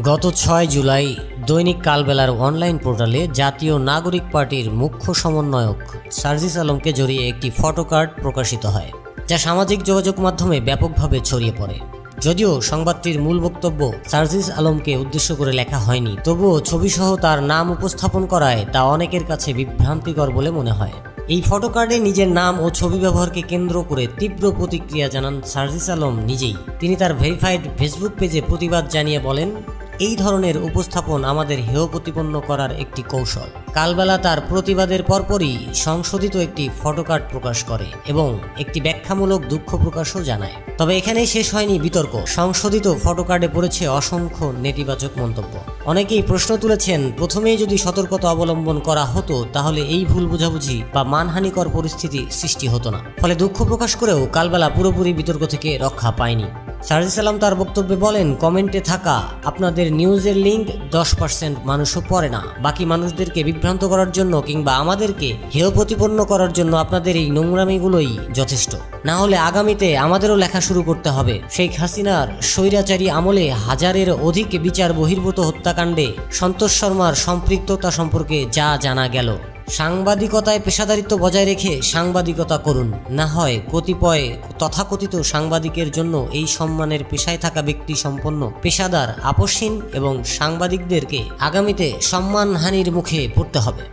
গত ৬ জুলাই দৈনিক কালবেলার অনলাইন পোর্টালে জাতীয় নাগরিক পার্টির মুখ্য সমন্বয়ক সার্জিস আলমকে জড়িয়ে একটি ফটোকার্ড প্রকাশিত হয়, যা সামাজিক যোগাযোগ মাধ্যমে ব্যাপকভাবে ছড়িয়ে পড়ে। যদিও সংবাদটির মূল বক্তব্য সার্জিস আলমকে উদ্দেশ্য করে লেখা হয়নি, তবুও ছবিসহ তার নাম উপস্থাপন করায় তা অনেকের কাছে বিভ্রান্তিকর বলে মনে হয়। এই ফটোকার্ডে নিজের নাম ও ছবি ব্যবহারকে কেন্দ্র করে তীব্র প্রতিক্রিয়া জানান সার্জিস আলম নিজেই। তিনি তার ভেরিফাইড ফেসবুক পেজে প্রতিবাদ জানিয়ে বলেন, এই ধরনের উপস্থাপন আমাদের হেয় প্রতিপন্ন করার একটি কৌশল। কালবেলা তার প্রতিবাদের পরপরই সংশোধিত একটি ফটোকার্ড প্রকাশ করে এবং একটি ব্যাখ্যামূলক দুঃখ প্রকাশও জানায়। তবে এখানেই শেষ হয়নি বিতর্ক। সংশোধিত ফটোকার্ডে পড়েছে অসংখ্য নেতিবাচক মন্তব্য। অনেকেই প্রশ্ন তুলেছেন, প্রথমেই যদি সতর্কতা অবলম্বন করা হতো তাহলে এই ভুল বোঝাবুঝি বা মানহানিকর পরিস্থিতি সৃষ্টি হতো না। ফলে দুঃখ প্রকাশ করেও কালবেলা পুরোপুরি বিতর্ক থেকে রক্ষা পায়নি। সার্জিস আলম তার বক্তব্যে বলেন, কমেন্টে থাকা আপনাদের নিউজের লিঙ্ক 10% মানুষও পড়ে না। বাকি মানুষদেরকে বিভ্রান্ত করার জন্য কিংবা আমাদেরকে হেয় প্রতিপন্ন করার জন্য আপনাদের এই নোংরামিগুলোই যথেষ্ট। না হলে আগামীতে আমাদেরও লেখা শুরু করতে হবে। শেখ হাসিনার স্বৈরাচারী আমলে হাজারের অধিক বিচার বহির্ভূত হত্যাকাণ্ডে সন্তোষ শর্মার সম্পৃক্ততা সম্পর্কে যা জানা গেল। সাংবাদিকতায় পেশাদারিত্ব বজায় রেখে সাংবাদিকতা করুন, না হয় কতিপয় তথাকথিত সাংবাদিকের জন্য এই সম্মানের পেশায় থাকা ব্যক্তি সম্পন্ন পেশাদার, আপসহীন এবং সাংবাদিকদেরকে আগামীতে সম্মানহানির মুখে পড়তে হবে।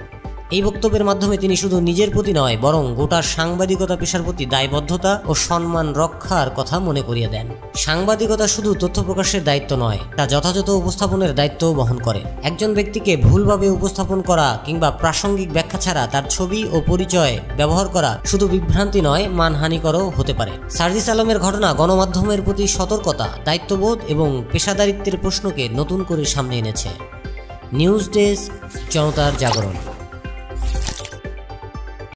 এই বক্তব্যের মাধ্যমে তিনি শুধু নিজের প্রতি নয়, বরং গোটা সাংবাদিকতা পেশার প্রতি দায়বদ্ধতা ও সম্মান রক্ষার কথা মনে করিয়ে দেন। সাংবাদিকতা শুধু তথ্য প্রকাশের দায়িত্ব নয়, তা যথাযথ উপস্থাপনের দায়িত্বও বহন করে। একজন ব্যক্তিকে ভুলভাবে উপস্থাপন করা কিংবা প্রাসঙ্গিক ব্যাখ্যা ছাড়া তার ছবি ও পরিচয় ব্যবহার করা শুধু বিভ্রান্তি নয়, মানহানিকরও হতে পারে। সার্জিস আলমের ঘটনা গণমাধ্যমের প্রতি সতর্কতা, দায়িত্ববোধ এবং পেশাদারিত্বের প্রশ্নকে নতুন করে সামনে এনেছে। নিউজ ডেস্ক, জনতার জাগরণ।